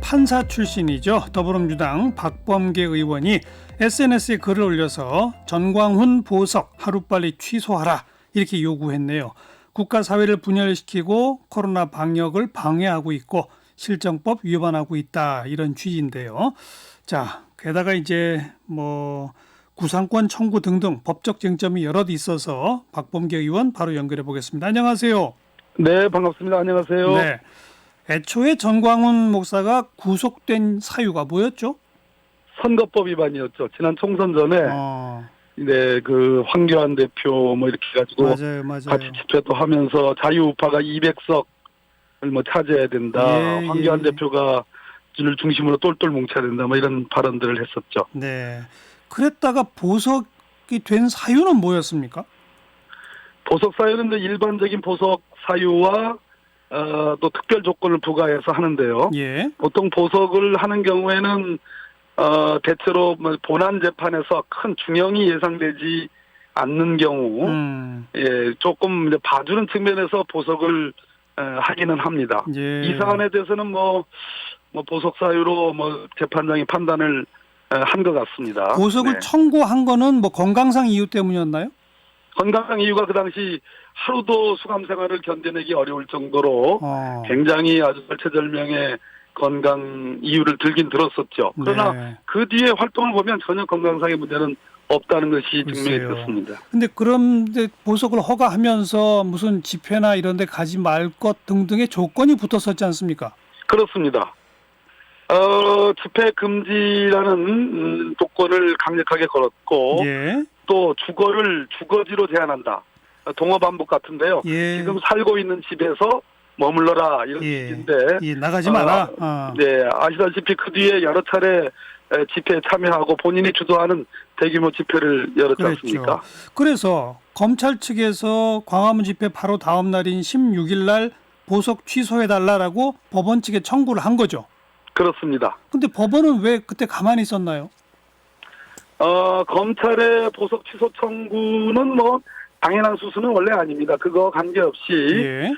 판사 출신이죠. 더불어민주당 박범계 의원이 SNS에 글을 올려서 전광훈 보석 하루빨리 취소하라 이렇게 요구했네요. 국가 사회를 분열시키고 코로나 방역을 방해하고 있고 실정법 위반하고 있다 이런 취지인데요. 자, 게다가 이제 구상권 청구 등등 법적 쟁점이 여럿 있어서 박범계 의원 바로 연결해 보겠습니다. 안녕하세요. 네, 반갑습니다. 안녕하세요. 네. 애초에 전광훈 목사가 구속된 사유가 뭐였죠? 선거법 위반이었죠. 지난 총선 전에 네, 그 황교안 대표 이렇게 해가지고 맞아요. 같이 집회도 하면서 자유우파가 200석을 차지해야 된다. 황교안 대표가 를 중심으로 똘똘 뭉쳐야 된다. 이런 발언들을 했었죠. 네. 그랬다가 보석이 된 사유는 뭐였습니까? 보석 사유는 일반적인 보석 사유와 또 특별 조건을 부과해서 하는데요. 예. 보통 보석을 하는 경우에는 대체로 본안 재판에서 큰 중형이 예상되지 않는 경우, 조금 이제 봐주는 측면에서 보석을 하기는 합니다. 예. 이 사안에 대해서는 보석 사유로 재판장이 판단을 한 것 같습니다. 보석을 네. 청구한 거는 건강상 이유 때문이었나요? 건강 이유가 그 당시 하루도 수감 생활을 견뎌내기 어려울 정도로 굉장히 아주 절체절명의 건강 이유를 들긴 들었었죠. 그러나 네. 그 뒤에 활동을 보면 전혀 건강상의 문제는 없다는 것이 증명이 됐습니다. 근데 그런데 보석을 허가하면서 무슨 집회나 이런 데 가지 말 것 등등의 조건이 붙었었지 않습니까? 그렇습니다. 집회 금지라는 조건을 강력하게 걸었고, 예. 또 주거지로 제한한다. 동어 반복 같은데요. 예. 지금 살고 있는 집에서 머물러라 이런 취지인데 나가지 마라. 네, 아시다시피 그 뒤에 여러 차례 집회에 참여하고 본인이 주도하는 대규모 집회를 열었지 않습니까? 그래서 검찰 측에서 광화문 집회 바로 다음 날인 16일 날 보석 취소해달라고 법원 측에 청구를 한 거죠. 그렇습니다. 근데 법원은 왜 그때 가만히 있었나요? 검찰의 보석 취소 청구는 당연한 수순은 원래 아닙니다. 그거 관계없이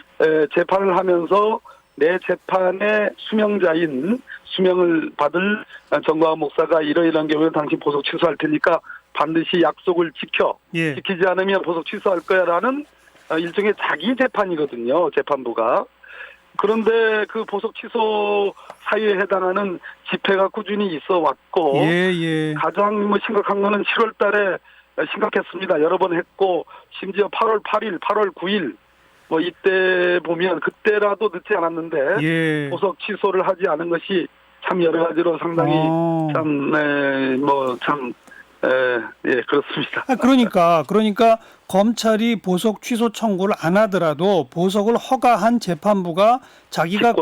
재판을 하면서 내 재판의 수명을 받을 전광훈 목사가 이러이러한 경우에 당신 보석 취소할 테니까 반드시 약속을 지키지 않으면 보석 취소할 거야라는 일종의 자기 재판이거든요. 재판부가. 그런데 그 보석 취소 사유에 해당하는 집회가 꾸준히 있어 왔고 가장 심각한 거는 7월 달에 심각했습니다. 여러 번 했고 심지어 8월 8일, 8월 9일 이때 보면 그때라도 늦지 않았는데 보석 취소를 하지 않은 것이 참 여러 가지로 상당히 그렇습니다. 그러니까 검찰이 보석 취소 청구를 안 하더라도 보석을 허가한 재판부가 자기가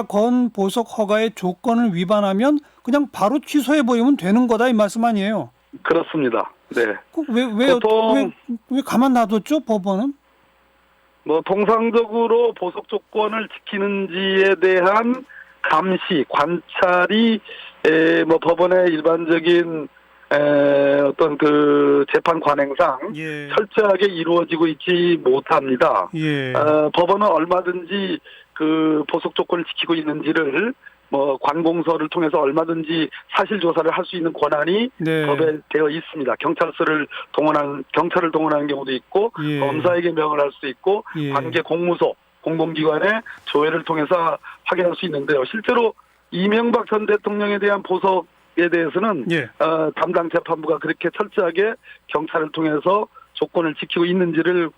건 보석 허가의 조건을 위반하면 그냥 바로 취소해 버리면 되는 거다 이 말씀 아니에요? 그렇습니다. 네. 왜 가만 놔뒀죠 법원은? 통상적으로 보석 조건을 지키는지에 대한 감시, 관찰이 법원의 일반적인 어떤 그 재판 관행상 철저하게 이루어지고 있지 못합니다. 법원은 얼마든지 그 보석 조건을 지키고 있는지를 관공서를 통해서 얼마든지 사실 조사를 할 수 있는 권한이 법에 되어 있습니다. 경찰을 동원하는 경우도 있고 검사에게 명을 할 수 있고 관계 공무소 공공기관의 조회를 통해서 확인할 수 있는데요. 실제로 이명박 전 대통령에 대한 보석에 대해서는 담당 재판부가 그렇게 철저하게 경찰을 통해서 조건을 지키고 있는지를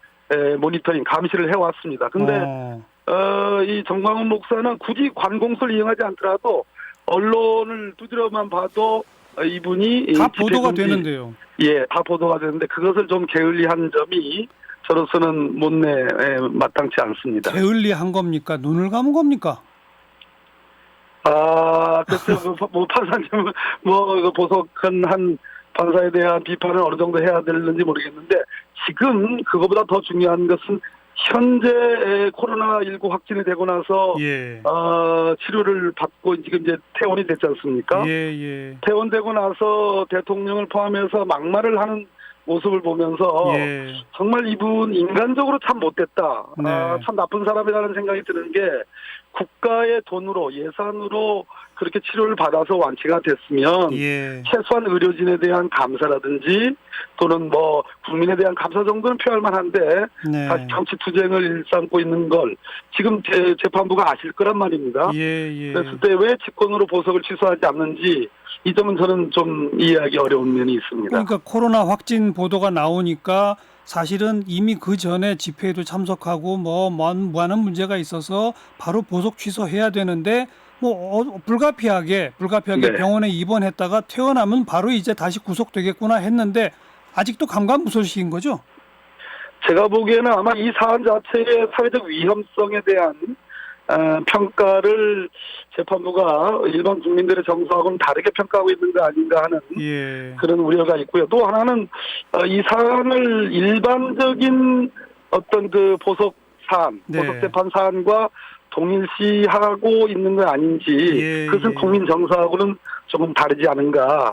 모니터링 감시를 해왔습니다. 근데 이 전광훈 목사는 굳이 관공서를 이용하지 않더라도 언론을 두드려만 봐도 이분이 다 보도가 되는데요. 다 보도가 되는데 그것을 좀 게을리한 점이 저로서는 마땅치 않습니다. 게을리한 겁니까? 눈을 감은 겁니까? 글쎄요, 판사님은 보석한 한 판사에 대한 비판을 어느 정도 해야 되는지 모르겠는데 지금 그거보다 더 중요한 것은 현재 코로나19 확진이 되고 나서 예. 치료를 받고 지금 이제 퇴원이 됐지 않습니까? 예. 퇴원되고 나서 대통령을 포함해서 막말을 하는 모습을 보면서 예. 정말 이분 인간적으로 참 못됐다. 네. 참 나쁜 사람이라는 생각이 드는 게 국가의 돈으로 예산으로 그렇게 치료를 받아서 완치가 됐으면 예. 최소한 의료진에 대한 감사라든지 또는 뭐 국민에 대한 감사 정도는 표할 만한데 네. 다시 정치 투쟁을 일삼고 있는 걸 지금 재판부가 아실 거란 말입니다. 예. 그랬을 때 왜 직권으로 보석을 취소하지 않는지 이 점은 저는 좀 이해하기 어려운 면이 있습니다. 그러니까 코로나 확진 보도가 나오니까 사실은 이미 그 전에 집회에도 참석하고 뭐 많은 문제가 있어서 바로 보석 취소해야 되는데 뭐 불가피하게 네. 병원에 입원했다가 퇴원하면 바로 이제 다시 구속되겠구나 했는데 아직도 감감무소식인 거죠? 제가 보기에는 아마 이 사안 자체의 사회적 위험성에 대한 평가를 재판부가 일반 국민들의 정서하고는 다르게 평가하고 있는 거 아닌가 하는 예. 그런 우려가 있고요. 또 하나는 이 사안을 일반적인 어떤 그 보석 사안, 네. 보석 재판 사안과 동일시하고 있는 거 아닌지 그것은 국민 정서하고는 조금 다르지 않은가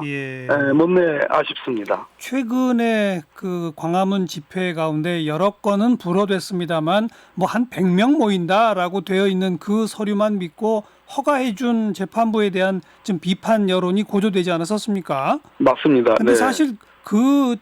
못내 아쉽습니다. 최근에 그 광화문 집회 가운데 여러 건은 불허됐습니다만 뭐 한 100명 모인다라고 되어 있는 그 서류만 믿고 허가해준 재판부에 대한 좀 비판 여론이 고조되지 않았었습니까? 맞습니다. 근데 네. 사실 그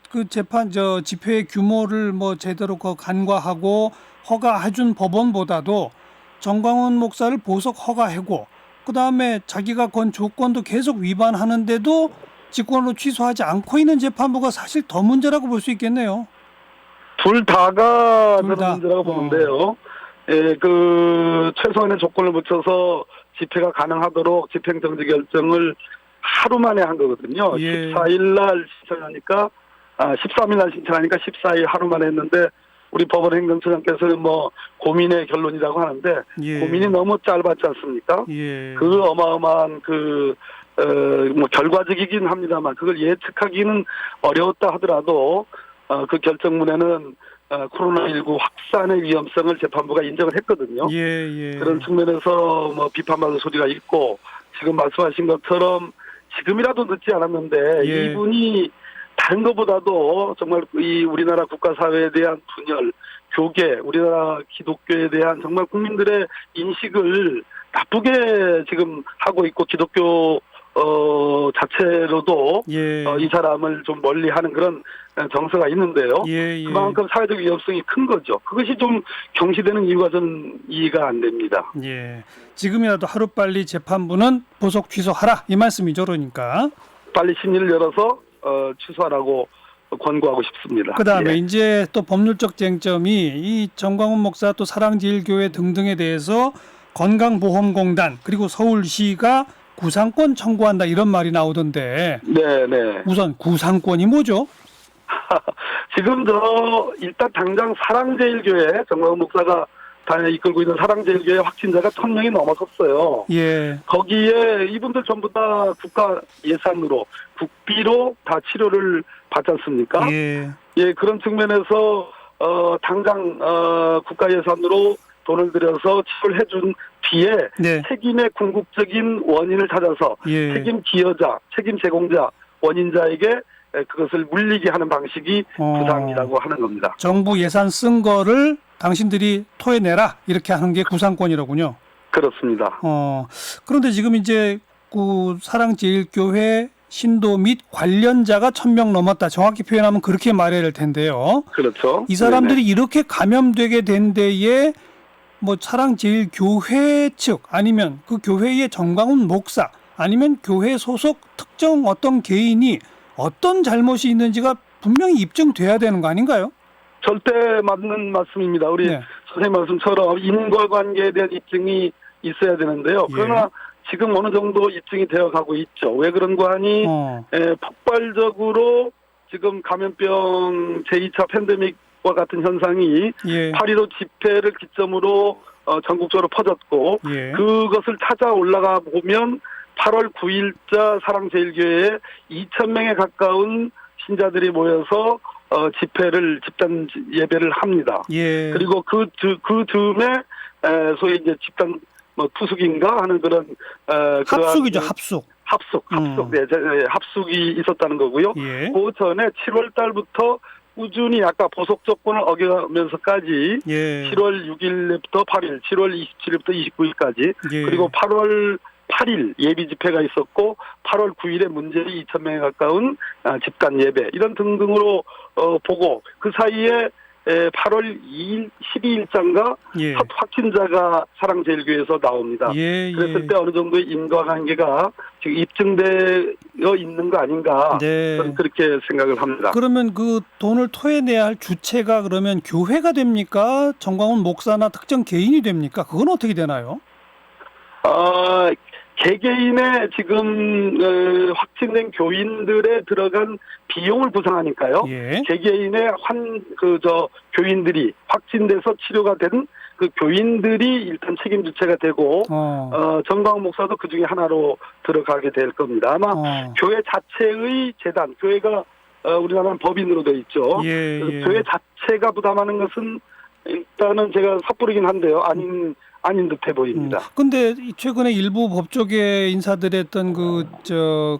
집회의 규모를 뭐 제대로 간과하고 허가해준 법원보다도 정광훈 목사를 보석 허가하고 그다음에 자기가 건 조건도 계속 위반하는데도 직권으로 취소하지 않고 있는 재판부가 사실 더 문제라고 볼 수 있겠네요. 둘 다가 저는 다. 문제라고 보는데요. 예, 그 최소한의 조건을 붙여서 집회가 가능하도록 집행정지 결정을 하루 만에 한 거거든요. 예. 14일 날 신청하니까 13일 날 신청하니까 14일 하루 만에 했는데 우리 법원 행정처장께서는 뭐 고민의 결론이라고 하는데 고민이 너무 짧았지 않습니까? 그 어마어마한 뭐 결과적이긴 합니다만 그걸 예측하기는 어려웠다 하더라도 그 결정문에는 코로나19 확산의 위험성을 재판부가 인정을 했거든요. 그런 측면에서 뭐 비판받을 소리가 있고 지금 말씀하신 것처럼 지금이라도 늦지 않았는데 이분이 다른 것보다도 정말 이 우리나라 국가사회에 대한 분열, 교계, 우리나라 기독교에 대한 정말 국민들의 인식을 나쁘게 지금 하고 있고 기독교 자체로도 이 사람을 좀 멀리하는 그런 정서가 있는데요. 그만큼 사회적 위험성이 큰 거죠. 그것이 좀 경시되는 이유가 전 이해가 안 됩니다. 지금이라도 하루빨리 재판부는 보석 취소하라 이 말씀이죠, 그러니까. 빨리 심리를 열어서 취소하라고 권고하고 싶습니다. 그다음에 이제 또 법률적 쟁점이 이 정광훈 목사 또 사랑제일교회 등등에 대해서 건강보험공단 그리고 서울시가 구상권 청구한다 이런 말이 나오던데. 우선 구상권이 뭐죠? 지금 일단 당장 사랑제일교회 정광훈 목사가 이끌고 있는 사랑제일교회 확진자가 1,000명이 넘어섰어요. 거기에 이분들 전부 다 국가 예산으로 국비로 다 치료를 받지 않습니까? 그런 측면에서 당장 국가 예산으로 돈을 들여서 치료를 해준 뒤에 책임의 궁극적인 원인을 찾아서 책임 기여자, 책임 제공자, 원인자에게 그것을 물리게 하는 방식이 구상이라고 하는 겁니다. 정부 예산 쓴 거를 당신들이 토해내라 이렇게 하는 게 구상권이로군요. 그렇습니다. 그런데 지금 이제 그 사랑제일교회 신도 및 관련자가 1,000명 넘었다. 정확히 표현하면 그렇게 말해야 될 텐데요. 그렇죠. 이 사람들이 이렇게 감염되게 된 데에 뭐 사랑제일교회 측 아니면 그 교회의 정광훈 목사 아니면 교회 소속 특정 어떤 개인이 어떤 잘못이 있는지가 분명히 입증돼야 되는 거 아닌가요? 절대 맞는 말씀입니다. 우리 선생님 말씀처럼 인과관계에 대한 입증이 있어야 되는데요. 그러나 지금 어느 정도 입증이 되어가고 있죠. 왜 그런가 하니 폭발적으로 지금 감염병 제2차 팬데믹과 같은 현상이 8.15 집회를 기점으로 전국적으로 퍼졌고 그것을 찾아 올라가 보면 8월 9일자 사랑제일교회에 2,000명에 가까운 신자들이 모여서 집단 예배를 합니다. 예. 그리고 그 즈음에 소위 이제 집단 뭐 투숙인가 하는 그런 합숙이죠, 합숙. 합숙, 네, 합숙이 있었다는 거고요. 예. 그 전에 7월 달부터 꾸준히 아까 보석 조건을 어겨면서까지 예. 7월 6일부터 8일, 7월 27일부터 29일까지 예. 그리고 8월 8일 예비 집회가 있었고 8월 9일에 문제리 2,000명에 가까운 집단 예배 이런 등등으로 보고 그 사이에 8월 2일, 12일장가 예. 확진자가 사랑제일교회에서 나옵니다. 예. 그랬을 때 어느 정도의 인과관계가 지금 입증되어 있는 거 아닌가 네. 저는 그렇게 생각을 합니다. 그러면 그 돈을 토해내야 할 주체가 그러면 교회가 됩니까? 정광훈 목사나 특정 개인이 됩니까? 그건 어떻게 되나요? 개개인의 지금 확진된 교인들에 들어간 비용을 부상하니까요. 예. 개개인의 교인들이 확진돼서 치료가 된 그 교인들이 일단 책임 주체가 되고 정광훈 목사도 그 중에 하나로 들어가게 될 겁니다. 아마 교회 자체의 재단, 교회가 우리나라는 법인으로 되어 있죠. 예. 교회 자체가 부담하는 것은 일단은 제가 섣부르긴 한데요. 아닌 듯해 보입니다. 근데 최근에 일부 법조계 인사들의 했던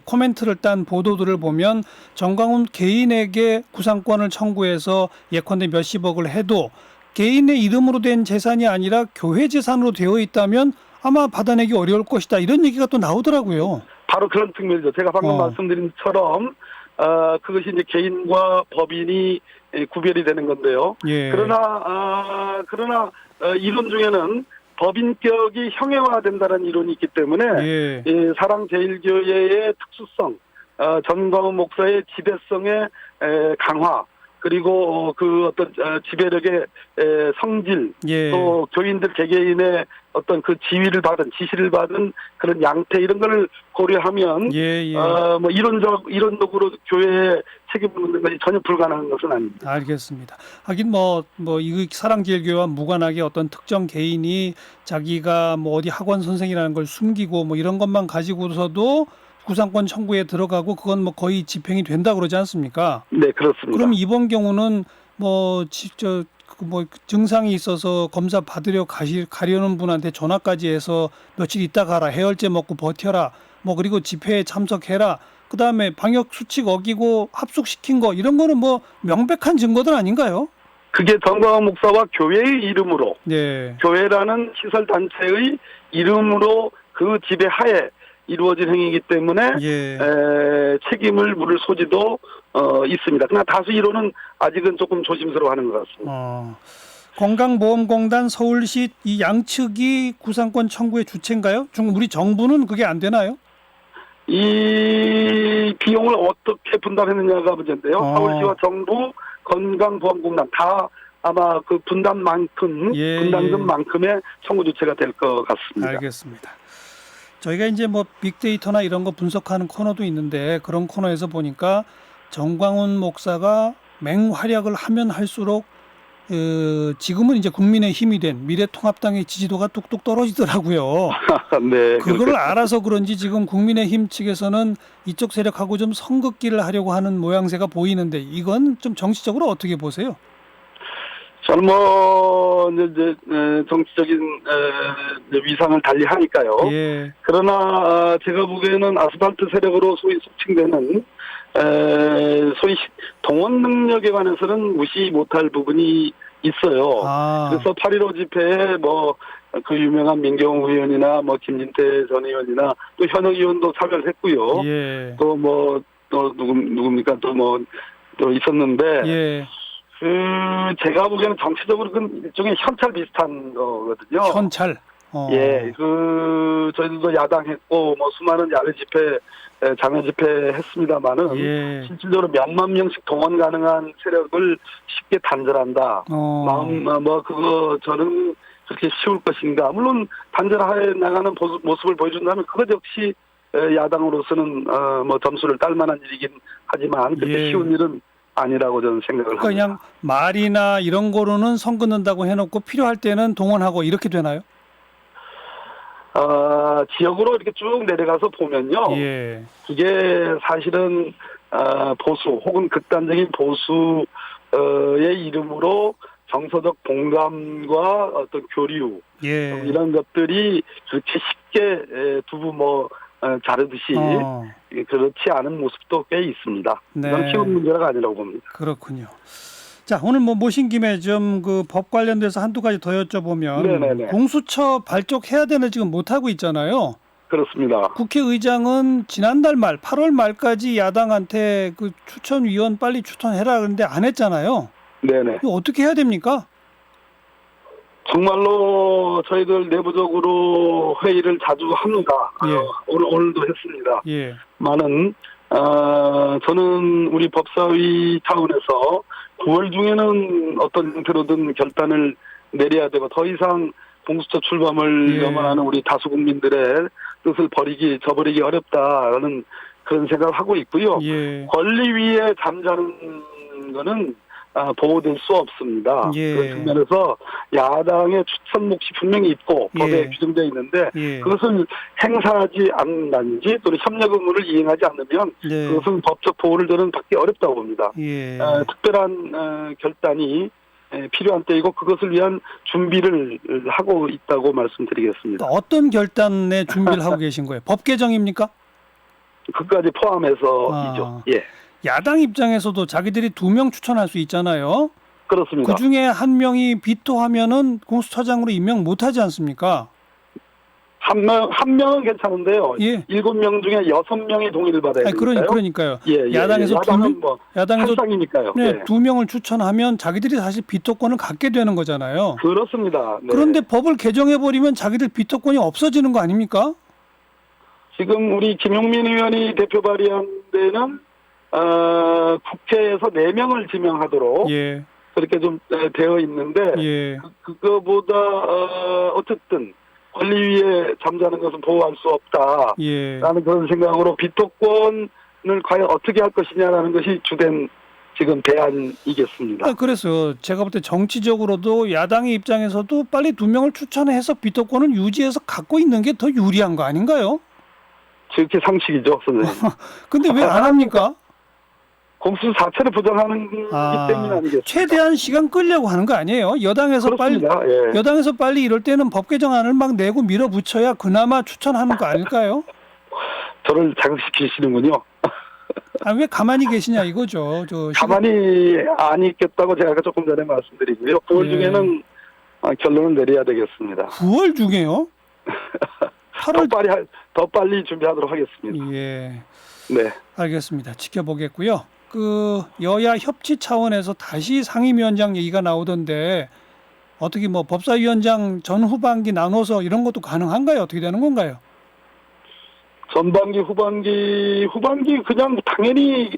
코멘트를 딴 보도들을 보면 정광훈 개인에게 구상권을 청구해서 예컨대 몇십억을 해도 개인의 이름으로 된 재산이 아니라 교회 재산으로 되어 있다면 아마 받아내기 어려울 것이다. 이런 얘기가 또 나오더라고요. 바로 그런 측면이죠. 제가 방금 말씀드린 것처럼 그것이 이제 개인과 법인이 구별이 되는 건데요. 예. 그러나 이론 중에는 법인격이 형해화된다는 이론이 있기 때문에 예. 사랑제일교회의 특수성, 정광훈 목사의 지배성의 강화, 그리고 그 어떤 지배력의 성질, 예. 또 교인들 개개인의 어떤 그 지시를 받은 그런 양태 이런 걸 고려하면 뭐 이론적으로 교회에 책임을 묻는 것이 전혀 불가능한 것은 아닙니다. 알겠습니다. 하긴 이 사랑제일교회와 무관하게 어떤 특정 개인이 자기가 뭐 어디 학원 선생이라는 걸 숨기고 뭐 이런 것만 가지고서도 구상권 청구에 들어가고 그건 뭐 거의 집행이 된다 그러지 않습니까? 네, 그렇습니다. 그럼 이번 경우는 증상이 있어서 검사 받으려 가려는 분한테 전화까지 해서 며칠 있다 가라, 해열제 먹고 버텨라, 뭐 그리고 집회에 참석해라, 그 다음에 방역 수칙 어기고 합숙시킨 거 이런 거는 뭐 명백한 증거들 아닌가요? 그게 정광훈 목사와 교회의 이름으로, 네. 교회라는 시설 단체의 이름으로 그 지배하에 이루어진 행위이기 때문에 예. 책임을 물을 소지도 있습니다. 그러나 다수 이론은 아직은 조금 조심스러워하는 것 같습니다. 건강보험공단 서울시 이 양측이 구상권 청구의 주체인가요? 우리 정부는 그게 안 되나요? 이 비용을 어떻게 분담했느냐가 문제인데요. 서울시와 정부, 건강보험공단 다 아마 그 분담금만큼의 청구 주체가 될 것 같습니다. 알겠습니다. 저희가 이제 뭐 빅데이터나 이런 거 분석하는 코너도 있는데 그런 코너에서 보니까 정광훈 목사가 맹활약을 하면 할수록 지금은 이제 국민의힘이 된 미래통합당의 지지도가 뚝뚝 떨어지더라고요. 네. 그걸 알아서 그런지 지금 국민의힘 측에서는 이쪽 세력하고 좀 선긋기를 하려고 하는 모양새가 보이는데 이건 좀 정치적으로 어떻게 보세요? 저는 이제 정치적인 위상을 달리하니까요. 예. 그러나 제가 보기에는 아스팔트 세력으로 소위 속칭되는 소위 동원 능력에 관해서는 무시 못할 부분이 있어요. 그래서 8.15 집회에 그 유명한 민경우 의원이나 김진태 전 의원이나 또 현역 의원도 참여를 했고요. 예. 또 누굽니까 또 있었는데. 예. 제가 보기에는 정치적으로 그 일종의 현찰 비슷한 거거든요. 현찰. 예, 저희들도 야당했고 수많은 야외 집회, 장외 집회 했습니다만은 예. 실질적으로 몇만 명씩 동원 가능한 세력을 쉽게 단절한다. 그거 저는 그렇게 쉬울 것인가. 물론 단절해 나가는 모습을 보여준다면 그것 역시 야당으로서는 점수를 딸 만한 일이긴 하지만 그렇게 쉬운 일은 아니라고 저는 생각을 합니다. 그냥 말이나 이런 거로는 선 긋는다고 해놓고 필요할 때는 동원하고 이렇게 되나요? 지역으로 이렇게 쭉 내려가서 보면요. 예. 이게 사실은 보수 혹은 극단적인 보수의 이름으로 정서적 봉담과 어떤 교류 예. 이런 것들이 그렇게 쉽게 두부 자르듯이 그렇지 않은 모습도 꽤 있습니다. 네. 이건 쉬운 문제가 아니라고 봅니다. 그렇군요. 자, 오늘 뭐 모신 김에 좀 그 법 관련돼서 한두 가지 더 여쭤보면 네네네. 공수처 발족해야 되는 지금 못하고 있잖아요. 그렇습니다. 국회의장은 지난달 말 8월 말까지 야당한테 그 추천위원 빨리 추천해라 그런데 안 했잖아요. 네네. 이거 어떻게 해야 됩니까? 정말로 저희들 내부적으로 회의를 자주 합니다. 예. 오늘도 했습니다. 예. 많은 저는 우리 법사위 차원에서 9월 중에는 어떤 형태로든 결단을 내려야 되고 더 이상 공수처 출범을 예. 염원하는 우리 다수 국민들의 뜻을 저버리기 어렵다라는 그런 생각을 하고 있고요. 예. 권리 위에 잠자는 거는 보호될 수 없습니다. 예. 그런 측면에서 야당의 추천 몫이 분명히 있고 예. 법에 규정되어 있는데 예. 그것을 행사하지 않는지 또는 협력 의무를 이행하지 않으면 네. 그것은 법적 보호를 저는 받기 어렵다고 봅니다. 예. 특별한 결단이 필요한 때이고 그것을 위한 준비를 하고 있다고 말씀드리겠습니다. 어떤 결단에 준비를 하고 계신 거예요? 법 개정입니까? 그까지 포함해서이죠. 예, 야당 입장에서도 자기들이 2명 추천할 수 있잖아요. 그렇습니다. 그 중에 한 명이 비토하면은 공수처장으로 임명 못하지 않습니까? 한 명은 괜찮은데요. 예. 7명 중에 6명이 동의를 받아야 아니, 되니까요. 그러니까요. 예. 야당에서 야당은 야당에서 한쌍이니까요. 네, 예. 2명을 추천하면 자기들이 사실 비토권을 갖게 되는 거잖아요. 그렇습니다. 네. 그런데 법을 개정해 버리면 자기들 비토권이 없어지는 거 아닙니까? 지금 우리 김용민 의원이 대표 발의한 데는 국회에서 4명을 지명하도록 예. 그렇게 좀 되어 있는데 예. 그거보다 어쨌든 권리 위에 잠자는 것은 보호할 수 없다라는 예. 그런 생각으로 비토권을 과연 어떻게 할 것이냐라는 것이 주된 지금 대안이겠습니다. 그래서 제가 볼 때 정치적으로도 야당의 입장에서도 빨리 2명을 추천해서 비토권을 유지해서 갖고 있는 게 더 유리한 거 아닌가요? 그렇게 상식이죠, 선생님. 근데 왜 안 합니까? 공수 자체를 부정하는 기 때문에 아니겠습니까? 최대한 시간 끌려고 하는 거 아니에요? 여당에서 그렇습니다. 예. 여당에서 빨리 이럴 때는 법 개정안을 막 내고 밀어붙여야 그나마 추천하는 거 아닐까요? 저를 자극시키시는군요. 왜 가만히 계시냐 이거죠. 가만히 안 있겠다고 제가 조금 전에 말씀드리고요. 9월 중에는 결론을 내려야 되겠습니다. 9월 중에요? 8월 더 빨리 준비하도록 하겠습니다. 예. 네. 알겠습니다. 지켜보겠고요. 그 여야 협치 차원에서 다시 상임위원장 얘기가 나오던데 어떻게 뭐 법사위원장 전 후반기 나눠서 이런 것도 가능한가요? 어떻게 되는 건가요? 전반기, 후반기 그냥 당연히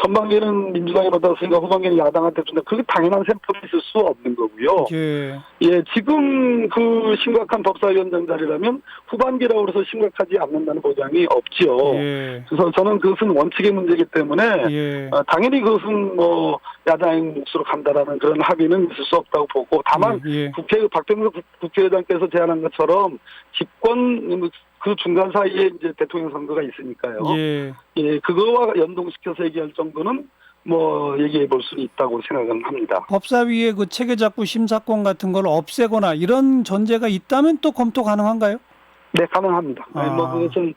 전반기는 민주당이 받았으니까 후반기는 야당한테 준다. 그게 당연한 셈법이 있을 수 없는 거고요. 예. 예, 지금 그 심각한 법사위원장 자리라면 후반기라고 해서 심각하지 않는다는 보장이 없지요. 예. 그래서 저는 그것은 원칙의 문제이기 때문에 예. 당연히 그것은 뭐 야당의 몫으로 간다라는 그런 합의는 있을 수 없다고 보고 다만 예. 박병석 국회의장께서 제안한 것처럼 집권 그 중간 사이에 이제 대통령 선거가 있으니까요. 예. 예, 그거와 연동시켜서 얘기할 정도는 뭐 얘기해 볼 수는 있다고 생각은 합니다. 법사위의 그 체계작구 심사권 같은 걸 없애거나 이런 전제가 있다면 또 검토 가능한가요? 네, 가능합니다. 뭐 그것은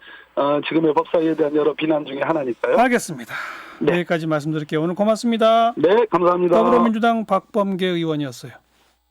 지금의 법사위에 대한 여러 비난 중에 하나니까요. 알겠습니다. 네. 여기까지 말씀드릴게요. 오늘 고맙습니다. 네, 감사합니다. 더불어민주당 박범계 의원이었어요.